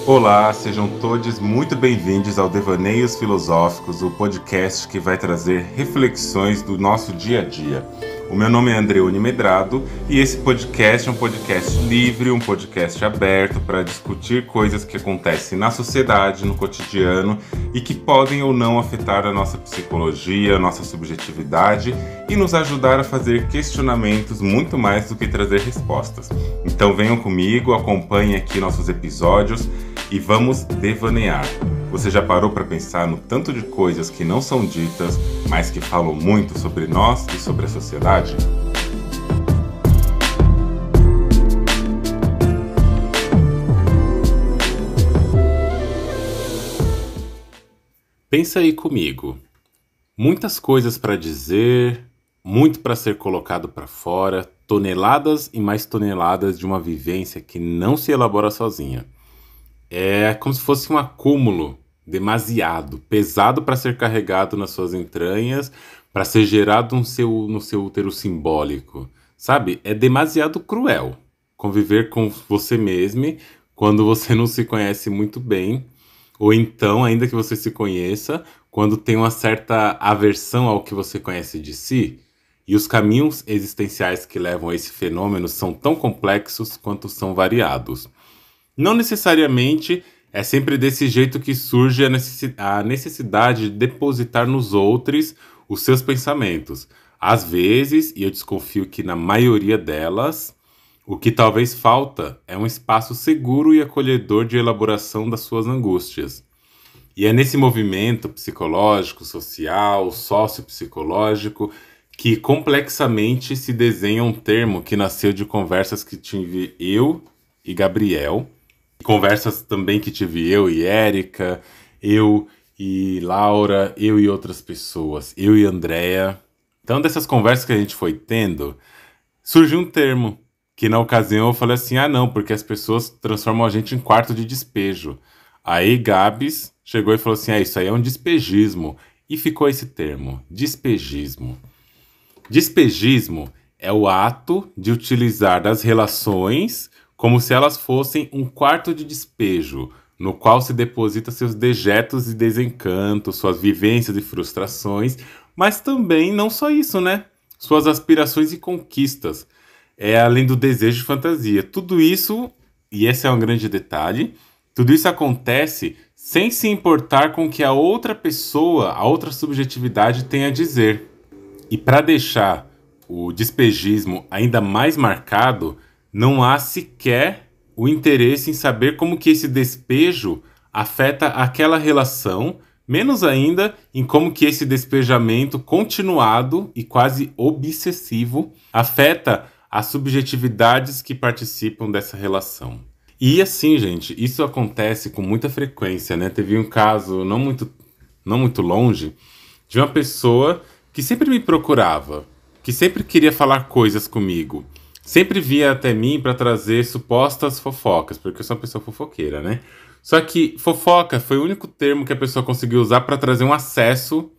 Olá, sejam todos muito bem-vindos ao Devaneios Filosóficos, o podcast que vai trazer reflexões do nosso dia a dia. O meu nome é Andreone Medrado e esse podcast é um podcast livre, um podcast aberto para discutir coisas que acontecem na sociedade, no cotidiano e que podem ou não afetar a nossa psicologia, a nossa subjetividade e nos ajudar a fazer questionamentos muito mais do que trazer respostas. Então venham comigo, acompanhem aqui nossos episódios e vamos devanear. Você já parou para pensar no tanto de coisas que não são ditas, mas que falam muito sobre nós e sobre a sociedade? Pensa aí comigo. Muitas coisas para dizer, muito para ser colocado para fora, toneladas e mais toneladas de uma vivência que não se elabora sozinha. É como se fosse um acúmulo demasiado, pesado para ser carregado nas suas entranhas, para ser gerado no seu útero simbólico. Sabe? É demasiado cruel conviver com você mesmo quando você não se conhece muito bem, ou então, ainda que você se conheça, quando tem uma certa aversão ao que você conhece de si. E os caminhos existenciais que levam a esse fenômeno são tão complexos quanto são variados. Não necessariamente é sempre desse jeito que surge a necessidade de depositar nos outros os seus pensamentos. Às vezes, e eu desconfio que na maioria delas, o que talvez falta é um espaço seguro e acolhedor de elaboração das suas angústias. E é nesse movimento psicológico, social, sociopsicológico, que complexamente se desenha um termo que nasceu de conversas que tive eu e Gabriel, conversas também que tive eu e Érica, eu e Laura, eu e outras pessoas, eu e Andréa. Então, dessas conversas que a gente foi tendo, surgiu um termo que na ocasião eu falei assim, não, porque as pessoas transformam a gente em quarto de despejo. Aí Gabs chegou e falou assim, isso aí é um despejismo. E ficou esse termo, despejismo. Despejismo é o ato de utilizar das relações como se elas fossem um quarto de despejo, no qual se deposita seus dejetos e desencantos, suas vivências e frustrações, mas também não só isso, né? Suas aspirações e conquistas, além do desejo de fantasia. Tudo isso, e esse é um grande detalhe, tudo isso acontece sem se importar com o que a outra pessoa, a outra subjetividade tem a dizer. E para deixar o despejismo ainda mais marcado, não há sequer o interesse em saber como que esse despejo afeta aquela relação, menos ainda em como que esse despejamento continuado e quase obsessivo afeta as subjetividades que participam dessa relação. E assim, gente, isso acontece com muita frequência, né? Teve um caso não muito longe de uma pessoa que sempre me procurava, que sempre queria falar coisas comigo, sempre via até mim para trazer supostas fofocas, porque eu sou uma pessoa fofoqueira, né? Só que fofoca foi o único termo que a pessoa conseguiu usar para trazer um acesso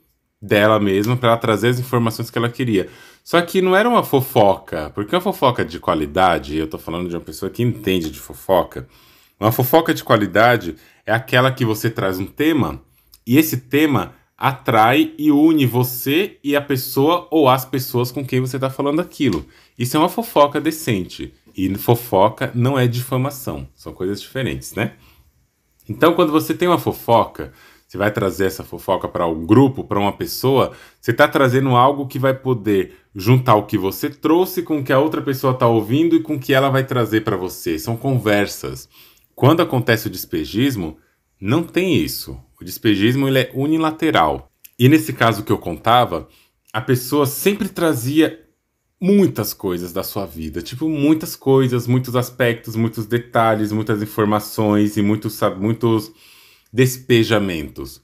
dela mesma, para ela trazer as informações que ela queria. Só que não era uma fofoca, porque uma fofoca de qualidade, eu tô falando de uma pessoa que entende de fofoca, uma fofoca de qualidade é aquela que você traz um tema e esse tema atrai e une você e a pessoa ou as pessoas com quem você está falando aquilo. Isso é uma fofoca decente. E fofoca não é difamação. São coisas diferentes, né? Então, quando você tem uma fofoca, você vai trazer essa fofoca para um grupo, para uma pessoa, você está trazendo algo que vai poder juntar o que você trouxe com o que a outra pessoa está ouvindo e com o que ela vai trazer para você. São conversas. Quando acontece o despejismo, não tem isso. O despejismo ele é unilateral. E nesse caso que eu contava, a pessoa sempre trazia muitas coisas da sua vida. Tipo, muitas coisas, muitos aspectos, muitos detalhes, muitas informações e muitos despejamentos.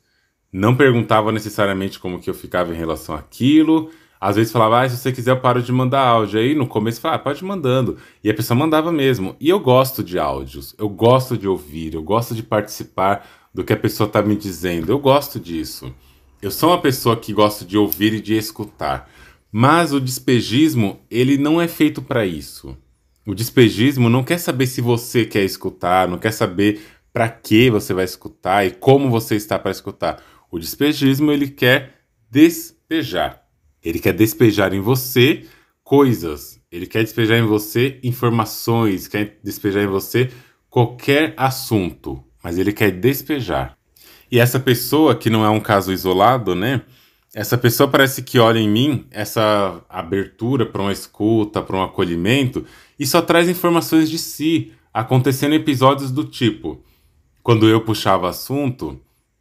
Não perguntava necessariamente como que eu ficava em relação àquilo. Às vezes falava, se você quiser eu paro de mandar áudio. Aí no começo falava, pode ir mandando. E a pessoa mandava mesmo. E eu gosto de áudios, eu gosto de ouvir, eu gosto de participar do que a pessoa está me dizendo. Eu gosto disso. Eu sou uma pessoa que gosta de ouvir e de escutar. Mas o despejismo, ele não é feito para isso. O despejismo não quer saber se você quer escutar, não quer saber para que você vai escutar e como você está para escutar. O despejismo, ele quer despejar. Ele quer despejar em você coisas. Ele quer despejar em você informações, quer despejar em você qualquer assunto, mas ele quer despejar. E essa pessoa, que não é um caso isolado, né? Essa pessoa parece que olha em mim essa abertura para uma escuta, para um acolhimento, e só traz informações de si, acontecendo episódios do tipo, quando eu puxava assunto,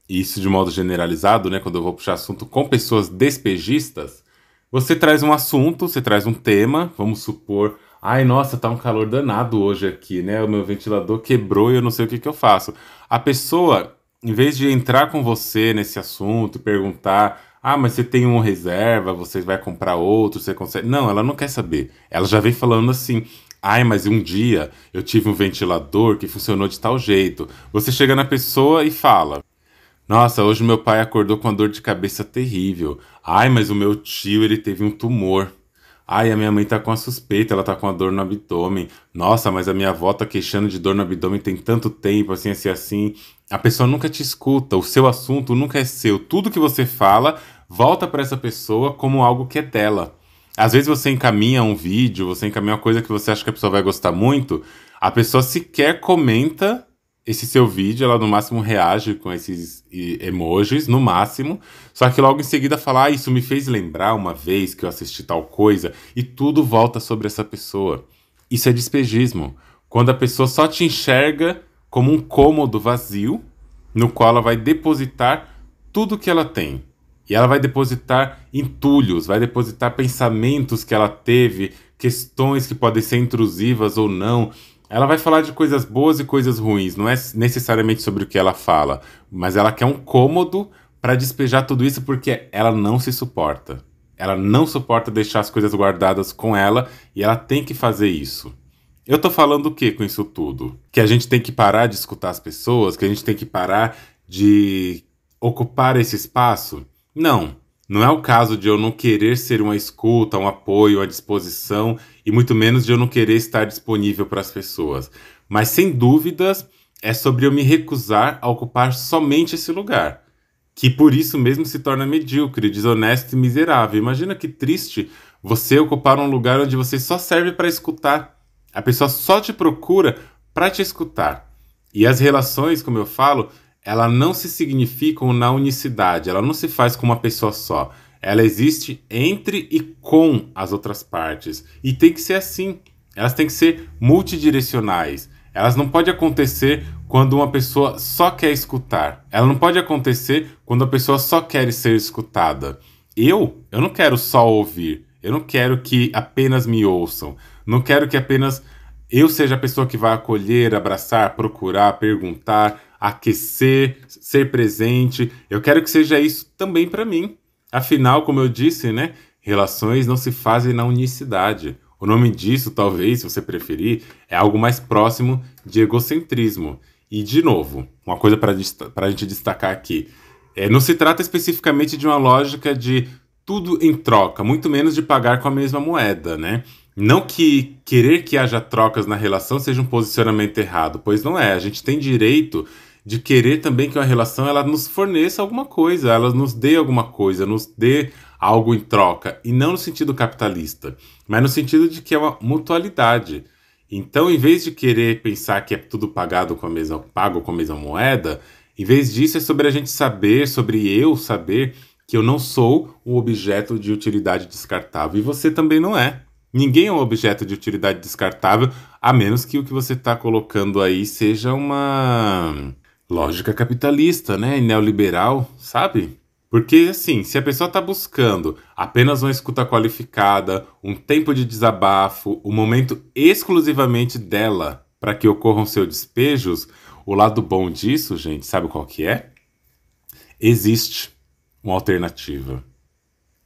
e isso de modo generalizado, né? Quando eu vou puxar assunto com pessoas despejistas, você traz um assunto, você traz um tema, vamos supor, ai, nossa, tá um calor danado hoje aqui, né? O meu ventilador quebrou e eu não sei o que que eu faço. A pessoa, em vez de entrar com você nesse assunto, perguntar, ah, mas você tem um reserva, você vai comprar outro, você consegue. Não, ela não quer saber. Ela já vem falando assim, ai, mas um dia eu tive um ventilador que funcionou de tal jeito. Você chega na pessoa e fala. Nossa, hoje meu pai acordou com uma dor de cabeça terrível. Ai, mas o meu tio, ele teve um tumor. Ai, a minha mãe tá com a suspeita, ela tá com a dor no abdômen. Nossa, mas a minha avó tá queixando de dor no abdômen tem tanto tempo, assim, assim, assim. A pessoa nunca te escuta, o seu assunto nunca é seu. Tudo que você fala volta pra essa pessoa como algo que é dela. Às vezes você encaminha um vídeo, você encaminha uma coisa que você acha que a pessoa vai gostar muito, a pessoa sequer comenta esse seu vídeo, ela no máximo reage com esses emojis, no máximo, só que logo em seguida fala, ah, isso me fez lembrar uma vez que eu assisti tal coisa, e tudo volta sobre essa pessoa. Isso é despejismo. Quando a pessoa só te enxerga como um cômodo vazio, no qual ela vai depositar tudo que ela tem. E ela vai depositar entulhos, vai depositar pensamentos que ela teve, questões que podem ser intrusivas ou não. Ela vai falar de coisas boas e coisas ruins, não é necessariamente sobre o que ela fala, mas ela quer um cômodo para despejar tudo isso porque ela não se suporta. Ela não suporta deixar as coisas guardadas com ela e ela tem que fazer isso. Eu tô falando o que com isso tudo? Que a gente tem que parar de escutar as pessoas, que a gente tem que parar de ocupar esse espaço? Não, não é o caso de eu não querer ser uma escuta, um apoio, uma disposição, e muito menos de eu não querer estar disponível para as pessoas. Mas sem dúvidas é sobre eu me recusar a ocupar somente esse lugar, que por isso mesmo se torna medíocre, desonesto e miserável. Imagina que triste você ocupar um lugar onde você só serve para escutar. A pessoa só te procura para te escutar. E as relações, como eu falo, ela não se significam na unicidade, ela não se faz com uma pessoa só. Ela existe entre e com as outras partes. E tem que ser assim. Elas têm que ser multidirecionais. Elas não podem acontecer quando uma pessoa só quer escutar. Ela não pode acontecer quando a pessoa só quer ser escutada. Eu não quero só ouvir. Eu não quero que apenas me ouçam. Não quero que apenas eu seja a pessoa que vai acolher, abraçar, procurar, perguntar, aquecer, ser presente. Eu quero que seja isso também para mim. Afinal, como eu disse, né, relações não se fazem na unicidade. O nome disso, talvez, se você preferir, é algo mais próximo de egocentrismo. E, de novo, uma coisa para a gente destacar aqui. Não se trata especificamente de uma lógica de tudo em troca, muito menos de pagar com a mesma moeda, né? Não que querer que haja trocas na relação seja um posicionamento errado, pois não é. A gente tem direito de querer também que uma relação ela nos forneça alguma coisa, ela nos dê alguma coisa, nos dê algo em troca, e não no sentido capitalista, mas no sentido de que é uma mutualidade. Então, em vez de querer pensar que é tudo pago com a mesma moeda, em vez disso é sobre a gente saber, sobre eu saber que eu não sou um objeto de utilidade descartável, e você também não é. Ninguém é um objeto de utilidade descartável, a menos que o que você está colocando aí seja uma lógica capitalista, né? E neoliberal, sabe? Porque, assim, se a pessoa está buscando apenas uma escuta qualificada, um tempo de desabafo, um momento exclusivamente dela para que ocorram seus despejos, o lado bom disso, gente, sabe qual que é? Existe uma alternativa.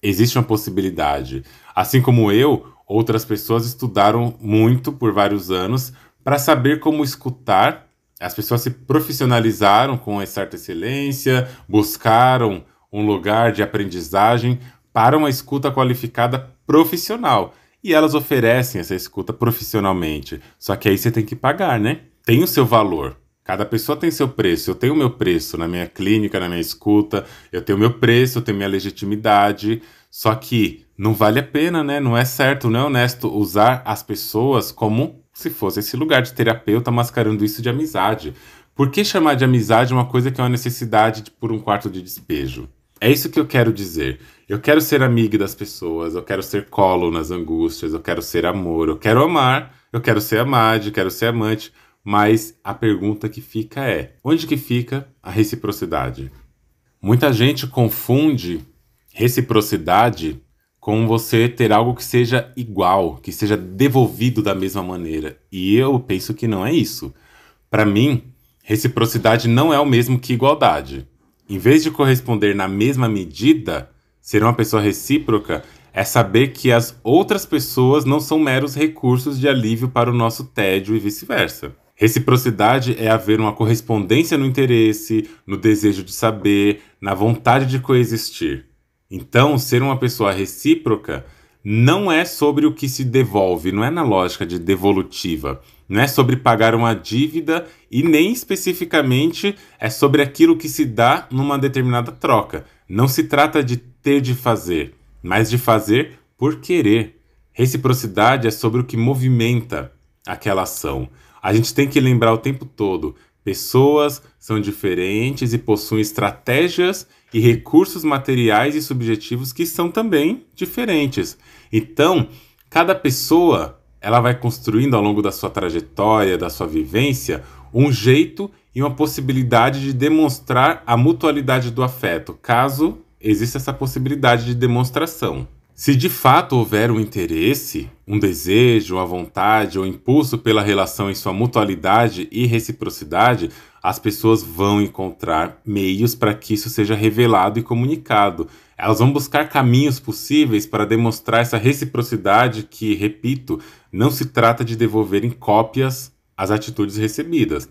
Existe uma possibilidade. Assim como eu, outras pessoas estudaram muito por vários anos para saber como escutar. As pessoas se profissionalizaram com uma certa excelência, buscaram um lugar de aprendizagem para uma escuta qualificada profissional. E elas oferecem essa escuta profissionalmente. Só que aí você tem que pagar, né? Tem o seu valor. Cada pessoa tem seu preço. Eu tenho meu preço na minha clínica, na minha escuta. Eu tenho meu preço, eu tenho minha legitimidade. Só que não vale a pena, né? Não é certo, não é honesto usar as pessoas como se fosse esse lugar de terapeuta mascarando isso de amizade. Por que chamar de amizade uma coisa que é uma necessidade por um quarto de despejo? É isso que eu quero dizer. Eu quero ser amigo das pessoas, eu quero ser colo nas angústias, eu quero ser amor, eu quero amar, eu quero ser amado, eu quero ser amante. Mas a pergunta que fica é: onde que fica a reciprocidade? Muita gente confunde reciprocidade com você ter algo que seja igual, que seja devolvido da mesma maneira. E eu penso que não é isso. Para mim, reciprocidade não é o mesmo que igualdade. Em vez de corresponder na mesma medida, ser uma pessoa recíproca é saber que as outras pessoas não são meros recursos de alívio para o nosso tédio e vice-versa. Reciprocidade é haver uma correspondência no interesse, no desejo de saber, na vontade de coexistir. Então, ser uma pessoa recíproca não é sobre o que se devolve, não é na lógica de devolutiva, não é sobre pagar uma dívida e nem especificamente é sobre aquilo que se dá numa determinada troca. Não se trata de ter de fazer, mas de fazer por querer. Reciprocidade é sobre o que movimenta aquela ação. A gente tem que lembrar o tempo todo: pessoas são diferentes e possuem estratégias e recursos materiais e subjetivos que são também diferentes. Então, cada pessoa ela vai construindo ao longo da sua trajetória, da sua vivência, um jeito e uma possibilidade de demonstrar a mutualidade do afeto, caso exista essa possibilidade de demonstração. Se de fato houver um interesse, um desejo, uma vontade ou impulso pela relação em sua mutualidade e reciprocidade, as pessoas vão encontrar meios para que isso seja revelado e comunicado. Elas vão buscar caminhos possíveis para demonstrar essa reciprocidade que, repito, não se trata de devolver em cópias as atitudes recebidas.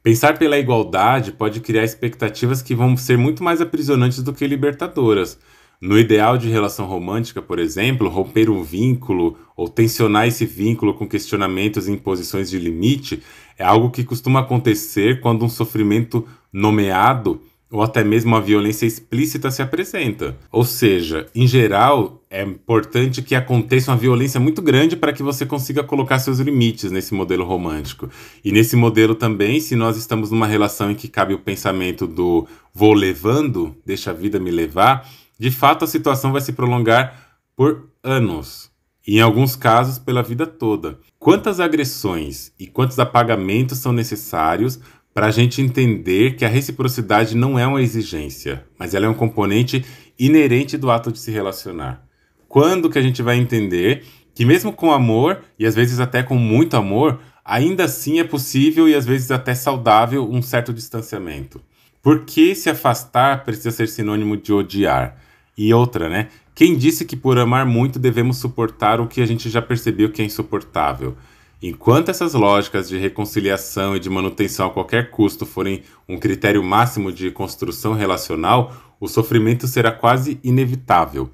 Pensar pela igualdade pode criar expectativas que vão ser muito mais aprisionantes do que libertadoras. No ideal de relação romântica, por exemplo, romper um vínculo ou tensionar esse vínculo com questionamentos e imposições de limite é algo que costuma acontecer quando um sofrimento nomeado ou até mesmo uma violência explícita se apresenta. Ou seja, em geral, é importante que aconteça uma violência muito grande para que você consiga colocar seus limites nesse modelo romântico. E nesse modelo também, se nós estamos numa relação em que cabe o pensamento do vou levando, deixa a vida me levar, de fato a situação vai se prolongar por anos. E em alguns casos, pela vida toda. Quantas agressões e quantos apagamentos são necessários para a gente entender que a reciprocidade não é uma exigência, mas ela é um componente inerente do ato de se relacionar? Quando que a gente vai entender que mesmo com amor, e às vezes até com muito amor, ainda assim é possível e às vezes até saudável um certo distanciamento? Por que se afastar precisa ser sinônimo de odiar? E outra, né? Quem disse que por amar muito devemos suportar o que a gente já percebeu que é insuportável? Enquanto essas lógicas de reconciliação e de manutenção a qualquer custo forem um critério máximo de construção relacional, o sofrimento será quase inevitável.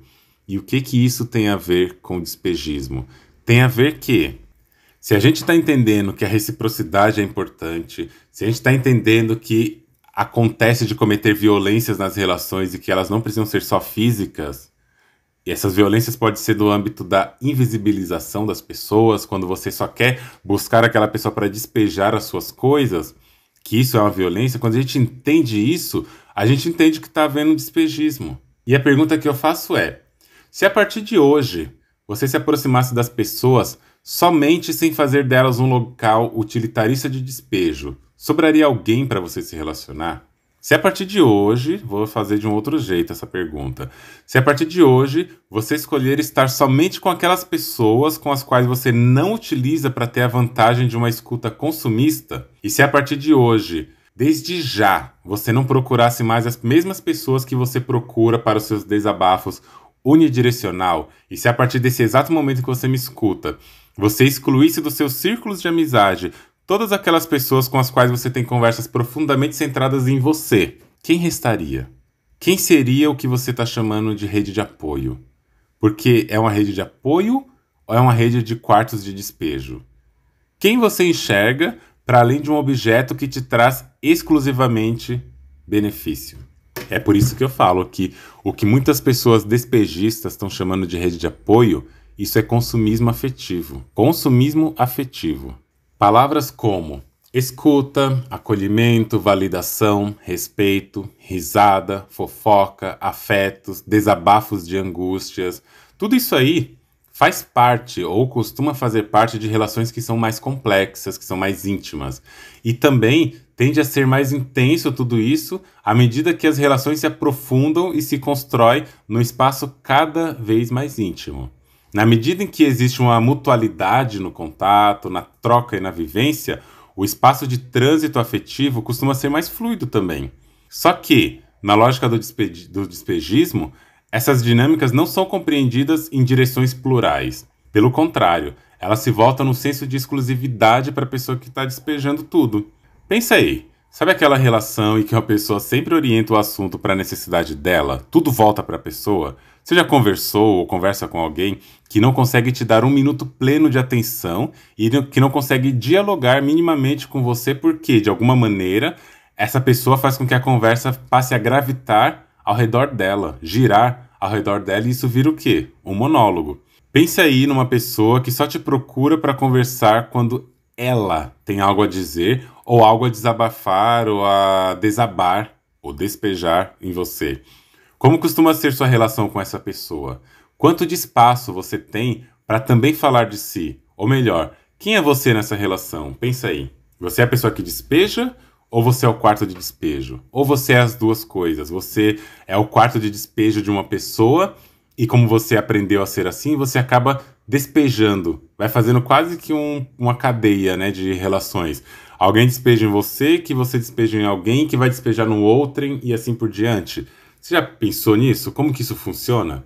E o que isso tem a ver com o despejismo? Tem a ver que, se a gente está entendendo que a reciprocidade é importante, se a gente está entendendo que acontece de cometer violências nas relações e que elas não precisam ser só físicas, e essas violências podem ser do âmbito da invisibilização das pessoas, quando você só quer buscar aquela pessoa para despejar as suas coisas, que isso é uma violência. Quando a gente entende isso, a gente entende que está havendo um despejismo. E a pergunta que eu faço é: se a partir de hoje você se aproximasse das pessoas somente sem fazer delas um local utilitarista de despejo, sobraria alguém para você se relacionar? Se a partir de hoje, vou fazer de um outro jeito essa pergunta. Se a partir de hoje você escolher estar somente com aquelas pessoas com as quais você não utiliza para ter a vantagem de uma escuta consumista, e se a partir de hoje, desde já, você não procurasse mais as mesmas pessoas que você procura para os seus desabafos unidirecional, e se a partir desse exato momento que você me escuta, você excluísse dos seus círculos de amizade todas aquelas pessoas com as quais você tem conversas profundamente centradas em você, quem restaria? Quem seria o que você está chamando de rede de apoio? Porque é uma rede de apoio ou é uma rede de quartos de despejo? Quem você enxerga para além de um objeto que te traz exclusivamente benefício. É por isso que eu falo que o que muitas pessoas despejistas estão chamando de rede de apoio, isso é consumismo afetivo. Consumismo afetivo. Palavras como escuta, acolhimento, validação, respeito, risada, fofoca, afetos, desabafos de angústias. Tudo isso aí faz parte ou costuma fazer parte de relações que são mais complexas, que são mais íntimas. E também tende a ser mais intenso tudo isso à medida que as relações se aprofundam e se constroem num espaço cada vez mais íntimo. Na medida em que existe uma mutualidade no contato, na troca e na vivência, o espaço de trânsito afetivo costuma ser mais fluido também. Só que, na lógica do despejismo, essas dinâmicas não são compreendidas em direções plurais. Pelo contrário, elas se voltam no senso de exclusividade para a pessoa que está despejando tudo. Pensa aí, sabe aquela relação em que uma pessoa sempre orienta o assunto para a necessidade dela? Tudo volta para a pessoa? Você já conversou ou conversa com alguém que não consegue te dar um minuto pleno de atenção e que não consegue dialogar minimamente com você porque, de alguma maneira, essa pessoa faz com que a conversa passe a gravitar ao redor dela, girar ao redor dela, e isso vira o quê? Um monólogo. Pense aí numa pessoa que só te procura para conversar quando ela tem algo a dizer, ou algo a desabafar, ou a desabar, ou despejar em você. Como costuma ser sua relação com essa pessoa? Quanto de espaço você tem para também falar de si? Ou melhor, quem é você nessa relação? Pensa aí. Você é a pessoa que despeja ou você é o quarto de despejo? Ou você é as duas coisas? Você é o quarto de despejo de uma pessoa e como você aprendeu a ser assim, você acaba despejando. Vai fazendo quase que uma cadeia, né, de relações. Alguém despeja em você, que você despeja em alguém, que vai despejar no outrem e assim por diante. Você já pensou nisso? Como que isso funciona?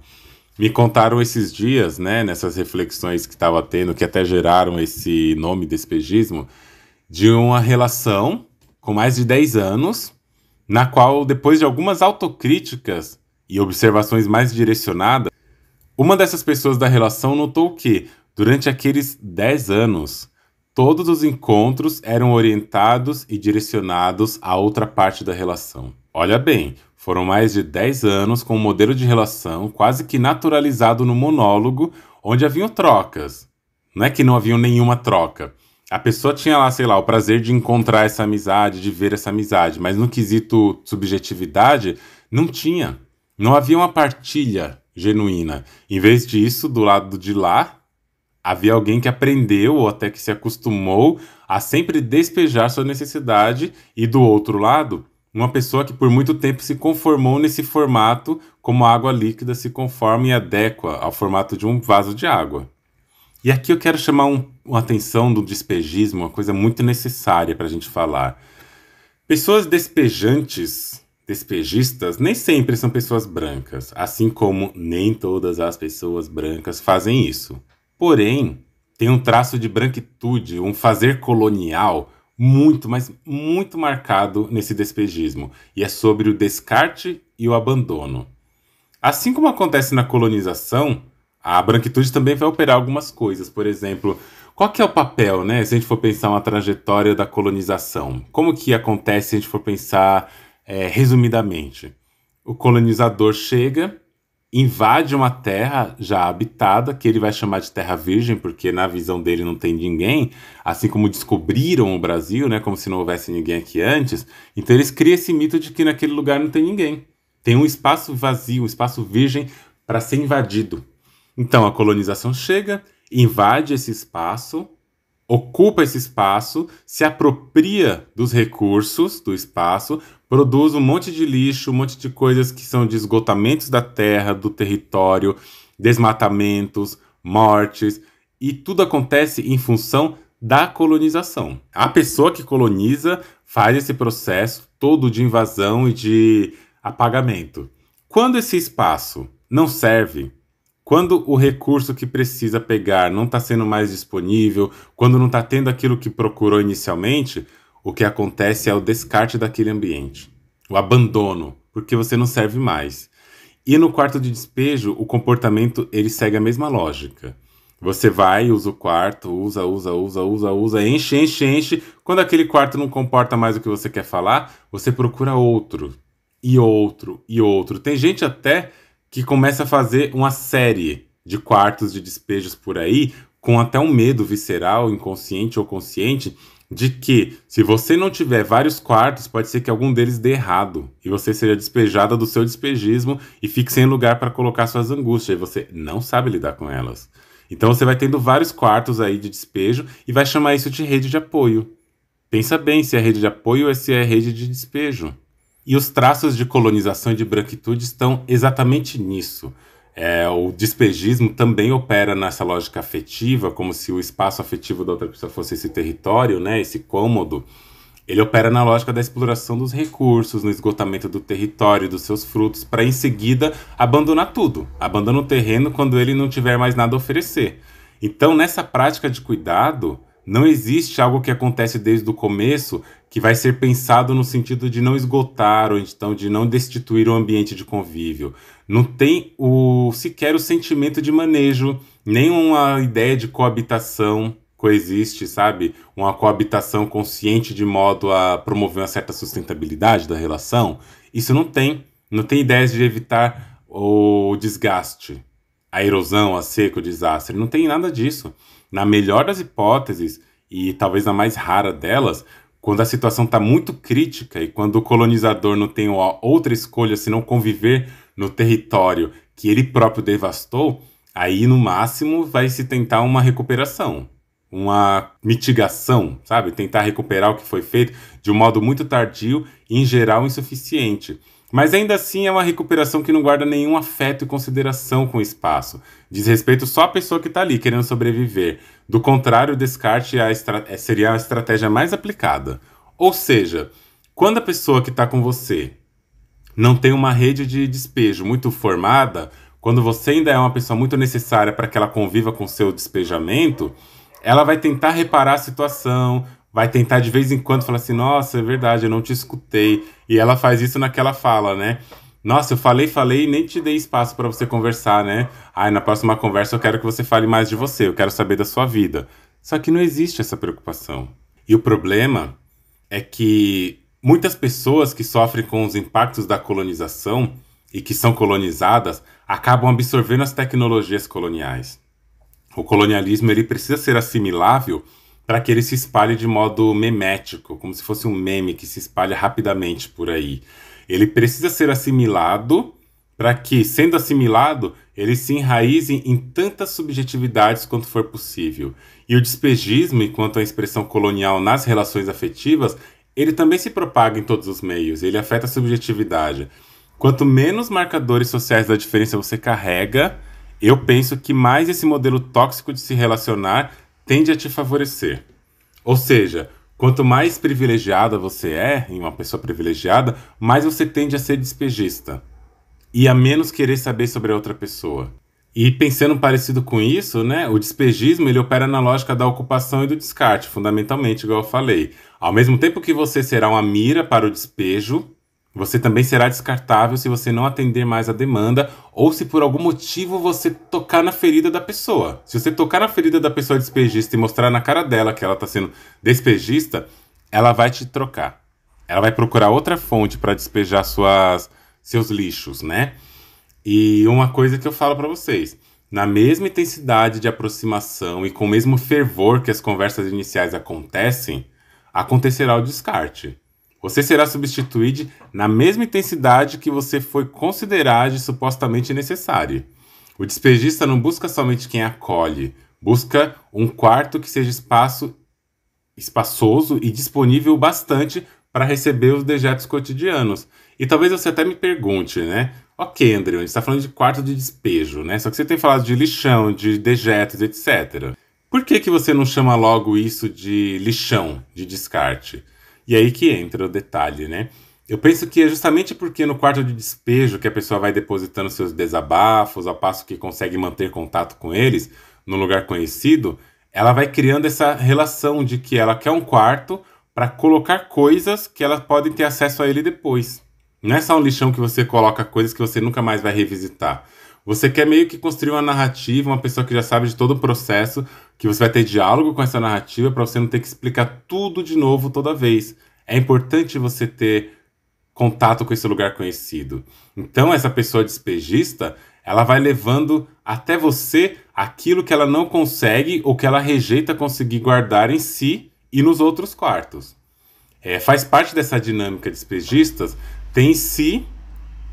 Me contaram esses dias, né, nessas reflexões que estava tendo, que até geraram esse nome despejismo, de uma relação com mais de 10 anos, na qual, depois de algumas autocríticas e observações mais direcionadas, uma dessas pessoas da relação notou que, durante aqueles 10 anos, todos os encontros eram orientados e direcionados a outra parte da relação. Olha bem, foram mais de 10 anos com um modelo de relação quase que naturalizado no monólogo, onde haviam trocas. Não é que não havia nenhuma troca. A pessoa tinha lá, sei lá, o prazer de encontrar essa amizade, de ver essa amizade, mas no quesito subjetividade, não tinha. Não havia uma partilha genuína. Em vez disso, do lado de lá, havia alguém que aprendeu ou até que se acostumou a sempre despejar sua necessidade e do outro lado, uma pessoa que por muito tempo se conformou nesse formato como a água líquida se conforma e adequa ao formato de um vaso de água. E aqui eu quero chamar uma atenção do despejismo, uma coisa muito necessária para a gente falar. Pessoas despejantes, despejistas, nem sempre são pessoas brancas, assim como nem todas as pessoas brancas fazem isso. Porém, tem um traço de branquitude, um fazer colonial muito, mas muito marcado nesse despejismo, e é sobre o descarte e o abandono. Assim como acontece na colonização, a branquitude também vai operar algumas coisas. Por exemplo, qual que é o papel, né, se a gente for pensar uma trajetória da colonização? Como que acontece se a gente for pensar resumidamente? O colonizador chega, invade uma terra já habitada, que ele vai chamar de terra virgem, porque na visão dele não tem ninguém, assim como descobriram o Brasil, né, como se não houvesse ninguém aqui antes. Então eles criam esse mito de que naquele lugar não tem ninguém. Tem um espaço vazio, um espaço virgem para ser invadido. Então a colonização chega, invade esse espaço, ocupa esse espaço, se apropria dos recursos do espaço, produz um monte de lixo, um monte de coisas que são de esgotamentos da terra, do território, desmatamentos, mortes, e tudo acontece em função da colonização. A pessoa que coloniza faz esse processo todo de invasão e de apagamento. Quando esse espaço não serve, quando o recurso que precisa pegar não está sendo mais disponível, quando não está tendo aquilo que procurou inicialmente, o que acontece é o descarte daquele ambiente, o abandono, porque você não serve mais. E no quarto de despejo, o comportamento ele segue a mesma lógica. Você vai, usa o quarto, usa, enche, enche, enche. Quando aquele quarto não comporta mais o que você quer falar, você procura outro, e outro, e outro. Tem gente até que começa a fazer uma série de quartos de despejos por aí, com até um medo visceral, inconsciente ou consciente, de que se você não tiver vários quartos, pode ser que algum deles dê errado e você seja despejada do seu despejismo e fique sem lugar para colocar suas angústias e você não sabe lidar com elas. Então você vai tendo vários quartos aí de despejo e vai chamar isso de rede de apoio. Pensa bem se é rede de apoio ou se é rede de despejo. E os traços de colonização e de branquitude estão exatamente nisso. O despejismo também opera nessa lógica afetiva, como se o espaço afetivo da outra pessoa fosse esse território, né, esse cômodo. Ele opera na lógica da exploração dos recursos, no esgotamento do território, dos seus frutos, para em seguida abandonar tudo. Abandona o terreno quando ele não tiver mais nada a oferecer. Então, nessa prática de cuidado, não existe algo que acontece desde o começo que vai ser pensado no sentido de não esgotar ou então de não destituir o ambiente de convívio. Não tem sequer o sentimento de manejo, nem uma ideia de coabitação coexiste, sabe? Uma coabitação consciente de modo a promover uma certa sustentabilidade da relação. Isso não tem. Não tem ideias de evitar o desgaste, a erosão, a seca, o desastre. Não tem nada disso. Na melhor das hipóteses, e talvez na mais rara delas, quando a situação está muito crítica e quando o colonizador não tem outra escolha senão conviver no território que ele próprio devastou, aí no máximo vai se tentar uma recuperação, uma mitigação, sabe? Tentar recuperar o que foi feito de um modo muito tardio e, em geral, insuficiente. Mas ainda assim é uma recuperação que não guarda nenhum afeto e consideração com o espaço. Diz respeito só à pessoa que está ali querendo sobreviver. Do contrário, o descarte seria a estratégia mais aplicada. Ou seja, quando a pessoa que está com você não tem uma rede de despejo muito formada, quando você ainda é uma pessoa muito necessária para que ela conviva com o seu despejamento, ela vai tentar reparar a situação, vai tentar de vez em quando falar assim, nossa, é verdade, eu não te escutei. E ela faz isso naquela fala, né? Nossa, eu falei e nem te dei espaço para você conversar, né? Ai, na próxima conversa eu quero que você fale mais de você, eu quero saber da sua vida. Só que não existe essa preocupação. E o problema é que muitas pessoas que sofrem com os impactos da colonização e que são colonizadas acabam absorvendo as tecnologias coloniais. O colonialismo ele precisa ser assimilável para que ele se espalhe de modo memético, como se fosse um meme que se espalha rapidamente por aí. Ele precisa ser assimilado para que, sendo assimilado, ele se enraize em tantas subjetividades quanto for possível. E o despejismo, enquanto a expressão colonial nas relações afetivas, ele também se propaga em todos os meios, ele afeta a subjetividade. Quanto menos marcadores sociais da diferença você carrega, eu penso que mais esse modelo tóxico de se relacionar tende a te favorecer. Ou seja, quanto mais privilegiada você é, em uma pessoa privilegiada, mais você tende a ser despejista e a menos querer saber sobre a outra pessoa. E pensando parecido com isso, né, o despejismo ele opera na lógica da ocupação e do descarte, fundamentalmente, igual eu falei. Ao mesmo tempo que você será uma mira para o despejo, você também será descartável se você não atender mais a demanda ou se por algum motivo você tocar na ferida da pessoa. Se você tocar na ferida da pessoa despejista e mostrar na cara dela que ela está sendo despejista, ela vai te trocar. Ela vai procurar outra fonte para despejar seus lixos, né? E uma coisa que eu falo para vocês, na mesma intensidade de aproximação e com o mesmo fervor que as conversas iniciais acontecem, acontecerá o descarte. Você será substituído na mesma intensidade que você foi considerado supostamente necessário. O despejista não busca somente quem acolhe, busca um quarto que seja espaçoso e disponível bastante para receber os dejetos cotidianos. E talvez você até me pergunte, né? Ok, André, a gente está falando de quarto de despejo, né? Só que você tem falado de lixão, de dejetos, etc. Por que você não chama logo isso de lixão, de descarte? E aí que entra o detalhe, né? Eu penso que é justamente porque no quarto de despejo que a pessoa vai depositando seus desabafos, ao passo que consegue manter contato com eles, num lugar conhecido, ela vai criando essa relação de que ela quer um quarto para colocar coisas que ela pode ter acesso a ele depois. Não é só um lixão que você coloca coisas que você nunca mais vai revisitar. Você quer meio que construir uma narrativa, uma pessoa que já sabe de todo o processo, que você vai ter diálogo com essa narrativa para você não ter que explicar tudo de novo toda vez. É importante você ter contato com esse lugar conhecido. Então, essa pessoa despejista, ela vai levando até você aquilo que ela não consegue ou que ela rejeita conseguir guardar em si e nos outros quartos. Faz parte dessa dinâmica despejistas, tem em si,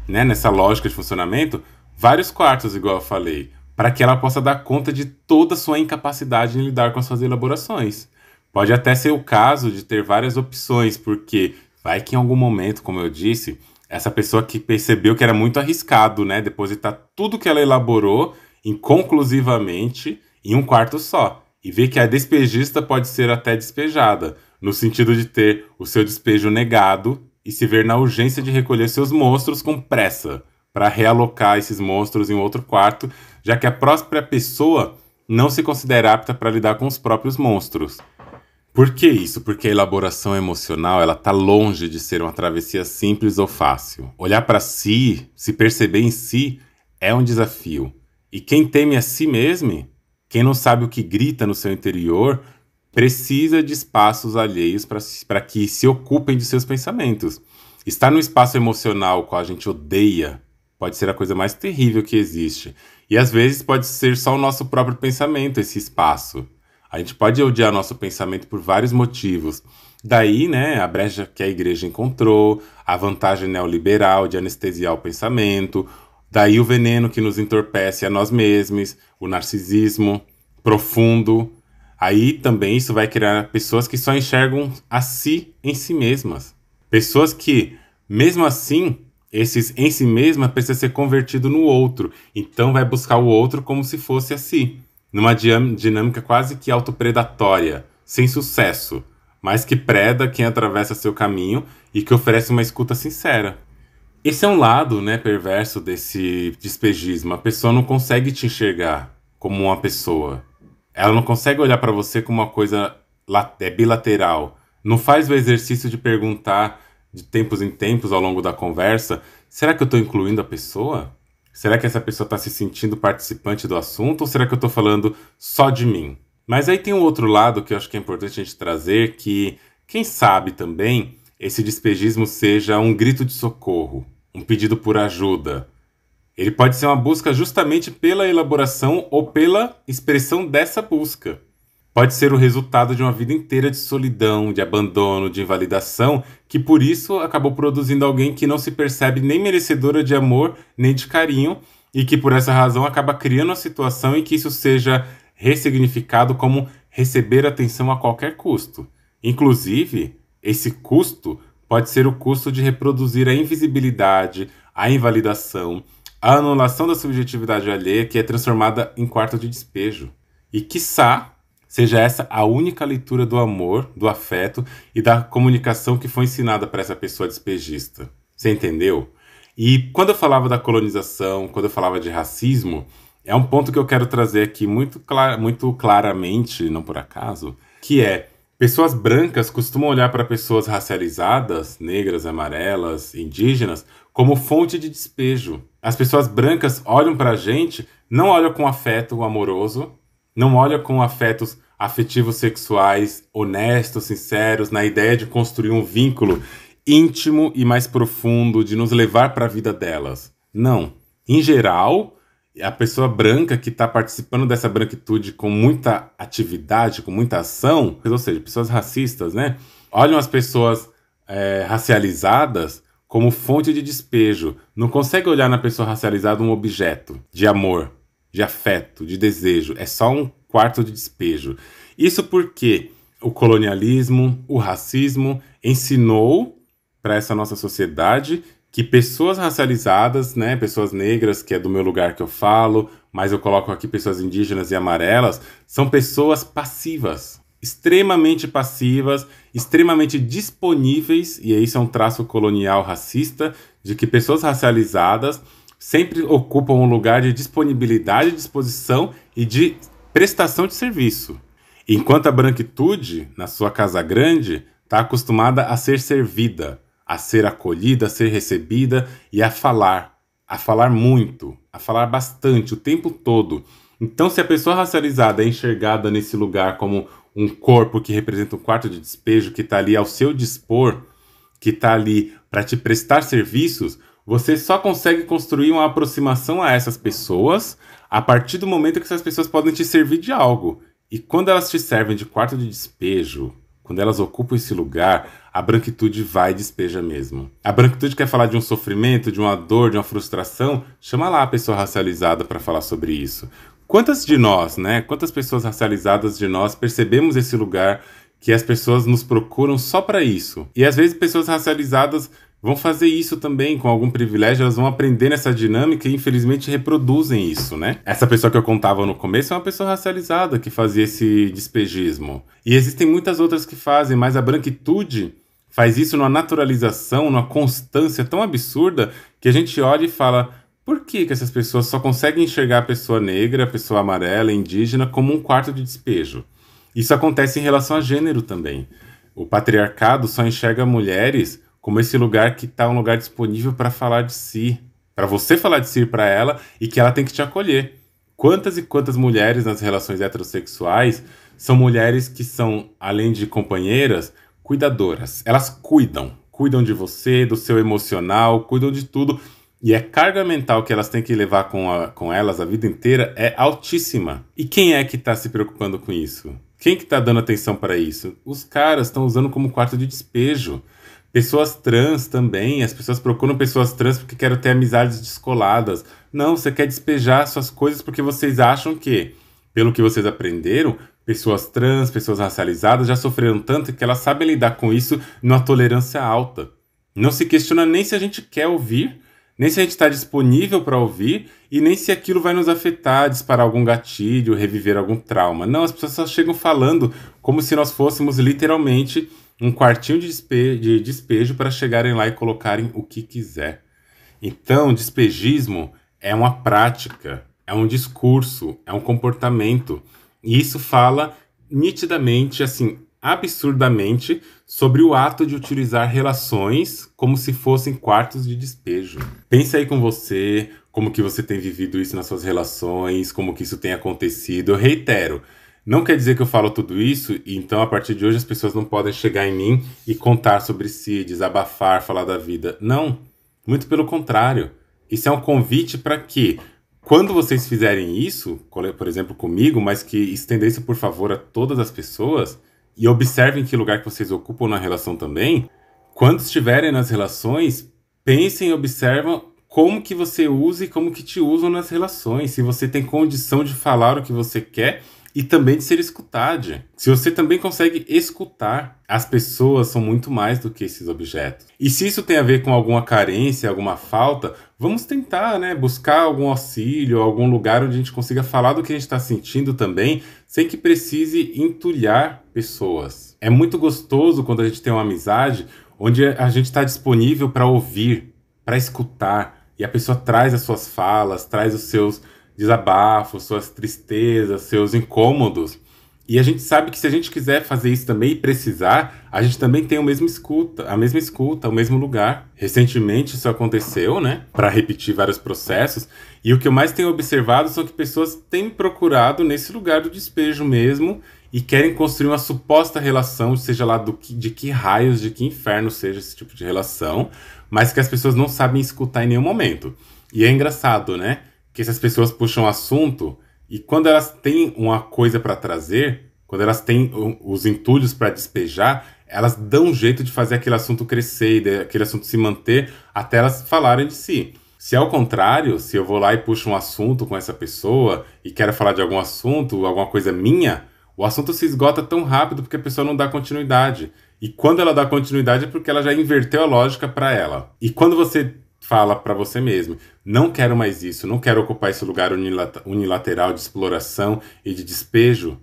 né, nessa lógica de funcionamento, vários quartos, igual eu falei, para que ela possa dar conta de toda a sua incapacidade em lidar com as suas elaborações. Pode até ser o caso de ter várias opções, porque vai que em algum momento, como eu disse, essa pessoa que percebeu que era muito arriscado, né, depositar tudo que ela elaborou inconclusivamente em um quarto só, e ver que a despejista pode ser até despejada, no sentido de ter o seu despejo negado e se ver na urgência de recolher seus monstros com pressa, para realocar esses monstros em outro quarto, já que a própria pessoa não se considera apta para lidar com os próprios monstros. Por que isso? Porque a elaboração emocional ela está longe de ser uma travessia simples ou fácil. Olhar para si, se perceber em si, é um desafio. E quem teme a si mesmo, quem não sabe o que grita no seu interior, precisa de espaços alheios para que se ocupem de seus pensamentos. Estar no espaço emocional qual a gente odeia pode ser a coisa mais terrível que existe. E às vezes pode ser só o nosso próprio pensamento, esse espaço. A gente pode odiar nosso pensamento por vários motivos. Daí, né, a brecha que a igreja encontrou, a vantagem neoliberal de anestesiar o pensamento, daí o veneno que nos entorpece a nós mesmos, o narcisismo profundo. Aí também isso vai criar pessoas que só enxergam a si em si mesmas. Pessoas que, mesmo assim, esses em si mesma precisa ser convertido no outro. Então vai buscar o outro como se fosse a si. Numa dinâmica quase que autopredatória, sem sucesso, mas que preda quem atravessa seu caminho e que oferece uma escuta sincera. Esse é um lado, né, perverso desse despejismo. A pessoa não consegue te enxergar como uma pessoa. Ela não consegue olhar para você como uma coisa bilateral. Não faz o exercício de perguntar de tempos em tempos ao longo da conversa, será que eu estou incluindo a pessoa? Será que essa pessoa está se sentindo participante do assunto ou será que eu estou falando só de mim? Mas aí tem um outro lado que eu acho que é importante a gente trazer, que quem sabe também esse despejismo seja um grito de socorro, um pedido por ajuda. Ele pode ser uma busca justamente pela elaboração ou pela expressão dessa busca. Pode ser o resultado de uma vida inteira de solidão, de abandono, de invalidação, que por isso acabou produzindo alguém que não se percebe nem merecedora de amor, nem de carinho, e que por essa razão acaba criando uma situação em que isso seja ressignificado como receber atenção a qualquer custo. Inclusive, esse custo pode ser o custo de reproduzir a invisibilidade, a invalidação, a anulação da subjetividade alheia, que é transformada em quarto de despejo. E quiçá seja essa a única leitura do amor, do afeto e da comunicação que foi ensinada para essa pessoa despejista. Você entendeu? E quando eu falava da colonização, quando eu falava de racismo, é um ponto que eu quero trazer aqui muito claramente, não por acaso, que é: pessoas brancas costumam olhar para pessoas racializadas, negras, amarelas, indígenas, como fonte de despejo. As pessoas brancas olham para a gente, não olham com afeto amoroso, não olham com afetos afetivos sexuais, honestos, sinceros, na ideia de construir um vínculo íntimo e mais profundo, de nos levar para a vida delas. Não. Em geral, a pessoa branca que está participando dessa branquitude com muita atividade, com muita ação, ou seja, pessoas racistas, né? Olham as pessoas racializadas como fonte de despejo. Não consegue olhar na pessoa racializada um objeto de amor, de afeto, de desejo. É só um quarto de despejo. Isso porque o colonialismo, o racismo ensinou para essa nossa sociedade que pessoas racializadas, né, pessoas negras, que é do meu lugar que eu falo, mas eu coloco aqui pessoas indígenas e amarelas, são pessoas passivas, extremamente disponíveis, e isso é um traço colonial racista, de que pessoas racializadas sempre ocupam um lugar de disponibilidade, disposição e de prestação de serviço. Enquanto a branquitude, na sua casa grande, está acostumada a ser servida, a ser acolhida, a ser recebida e a falar. a falar muito, a falar bastante, o tempo todo. Então, se a pessoa racializada é enxergada nesse lugar como um corpo que representa um quarto de despejo, que está ali ao seu dispor, que está ali para te prestar serviços, você só consegue construir uma aproximação a essas pessoas a partir do momento que essas pessoas podem te servir de algo. E quando elas te servem de quarto de despejo, quando elas ocupam esse lugar, a branquitude vai e despeja mesmo. A branquitude quer falar de um sofrimento, de uma dor, de uma frustração, chama lá a pessoa racializada para falar sobre isso. Quantas de nós, né? Quantas pessoas racializadas de nós percebemos esse lugar que as pessoas nos procuram só para isso? E às vezes pessoas racializadas vão fazer isso também com algum privilégio, elas vão aprender nessa dinâmica e infelizmente reproduzem isso, né? Essa pessoa que eu contava no começo é uma pessoa racializada que fazia esse despejismo. E existem muitas outras que fazem, mas a branquitude faz isso numa naturalização, numa constância tão absurda que a gente olha e fala: por que essas pessoas só conseguem enxergar a pessoa negra, a pessoa amarela, indígena como um quarto de despejo? Isso acontece em relação a gênero também. O patriarcado só enxerga mulheres como esse lugar que está um lugar disponível para falar de si, para você falar de si para ela e que ela tem que te acolher. Quantas e quantas mulheres nas relações heterossexuais são mulheres que são, além de companheiras, cuidadoras. Elas cuidam de você, do seu emocional, cuidam de tudo. E a carga mental que elas têm que levar com elas a vida inteira é altíssima. E quem é que está se preocupando com isso? Quem que está dando atenção para isso? Os caras estão usando como quarto de despejo. Pessoas trans também, as pessoas procuram pessoas trans porque querem ter amizades descoladas. Não, você quer despejar suas coisas porque vocês acham que, pelo que vocês aprenderam, pessoas trans, pessoas racializadas já sofreram tanto que elas sabem lidar com isso numa tolerância alta. Não se questiona nem se a gente quer ouvir, nem se a gente está disponível para ouvir e nem se aquilo vai nos afetar, disparar algum gatilho, reviver algum trauma. Não, as pessoas só chegam falando como se nós fôssemos literalmente um quartinho de despejo para chegarem lá e colocarem o que quiser. Então, despejismo é uma prática, é um discurso, é um comportamento. E isso fala nitidamente, assim, absurdamente, sobre o ato de utilizar relações como se fossem quartos de despejo. Pensa aí com você, como que você tem vivido isso nas suas relações, como que isso tem acontecido. Eu reitero, não quer dizer que eu falo tudo isso e então a partir de hoje as pessoas não podem chegar em mim e contar sobre si, desabafar, falar da vida. Não, muito pelo contrário. Isso é um convite para que, quando vocês fizerem isso, por exemplo comigo, mas que estenda isso por favor a todas as pessoas e observem que lugar que vocês ocupam na relação também, quando estiverem nas relações, pensem e observam como que você usa e como que te usam nas relações, se você tem condição de falar o que você quer e também de ser escutado. Se você também consegue escutar, as pessoas são muito mais do que esses objetos. E se isso tem a ver com alguma carência, alguma falta, vamos tentar, né, buscar algum auxílio, algum lugar onde a gente consiga falar do que a gente está sentindo também, sem que precise entulhar pessoas. É muito gostoso quando a gente tem uma amizade onde a gente está disponível para ouvir, para escutar, e a pessoa traz as suas falas, traz os seus desabafos, suas tristezas, seus incômodos. E a gente sabe que se a gente quiser fazer isso também e precisar, a gente também tem a mesma escuta, o mesmo lugar. Recentemente isso aconteceu, né? Para repetir vários processos. E o que eu mais tenho observado são que pessoas têm procurado nesse lugar do despejo mesmo e querem construir uma suposta relação, seja lá de que raios, de que inferno seja esse tipo de relação, mas que as pessoas não sabem escutar em nenhum momento. E é engraçado, né? Que essas pessoas puxam assunto e quando elas têm uma coisa para trazer, quando elas têm os entulhos para despejar, elas dão um jeito de fazer aquele assunto crescer e aquele assunto se manter até elas falarem de si. Se ao contrário, se eu vou lá e puxo um assunto com essa pessoa e quero falar de algum assunto, alguma coisa minha, o assunto se esgota tão rápido porque a pessoa não dá continuidade. E quando ela dá continuidade é porque ela já inverteu a lógica para ela. E quando você fala para você mesmo, não quero mais isso, não quero ocupar esse lugar unilateral de exploração e de despejo,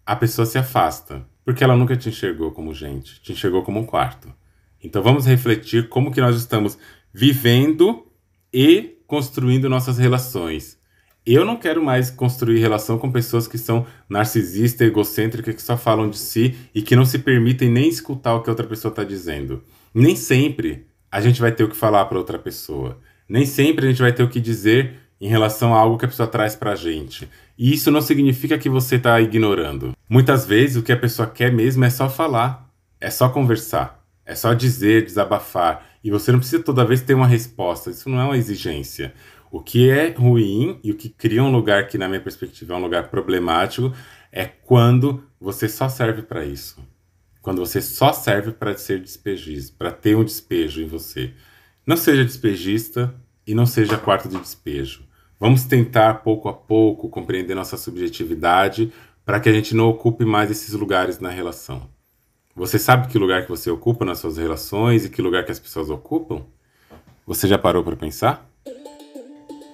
a pessoa se afasta, porque ela nunca te enxergou como gente, te enxergou como um quarto. Então vamos refletir como que nós estamos vivendo e construindo nossas relações. Eu não quero mais construir relação com pessoas que são narcisistas, egocêntricas, que só falam de si e que não se permitem nem escutar o que a outra pessoa está dizendo. Nem sempre a gente vai ter o que falar para outra pessoa. Nem sempre a gente vai ter o que dizer em relação a algo que a pessoa traz pra gente. E isso não significa que você está ignorando. Muitas vezes o que a pessoa quer mesmo é só falar, é só conversar, é só dizer, desabafar. E você não precisa toda vez ter uma resposta, isso não é uma exigência. O que é ruim e o que cria um lugar que, na minha perspectiva, é um lugar problemático é quando você só serve para isso. Quando você só serve para ser despejista, para ter um despejo em você. Não seja despejista e não seja quarto de despejo. Vamos tentar, pouco a pouco, compreender nossa subjetividade para que a gente não ocupe mais esses lugares na relação. Você sabe que lugar que você ocupa nas suas relações e que lugar que as pessoas ocupam? Você já parou para pensar?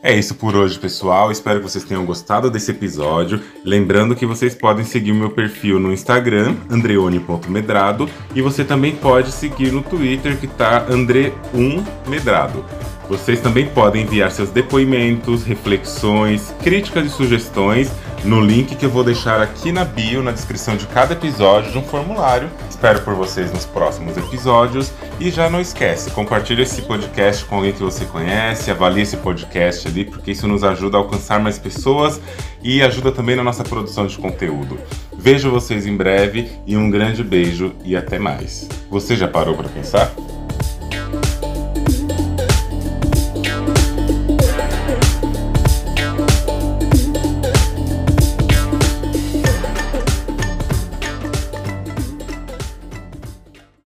É isso por hoje, pessoal. Espero que vocês tenham gostado desse episódio. Lembrando que vocês podem seguir o meu perfil no Instagram, andreone.medrado, e você também pode seguir no Twitter, que tá andre1medrado. Vocês também podem enviar seus depoimentos, reflexões, críticas e sugestões no link que eu vou deixar aqui na bio, na descrição de cada episódio, de um formulário. Espero por vocês nos próximos episódios. E já não esquece, compartilhe esse podcast com alguém que você conhece, avalie esse podcast ali, porque isso nos ajuda a alcançar mais pessoas e ajuda também na nossa produção de conteúdo. Vejo vocês em breve e um grande beijo e até mais. Você já parou para pensar?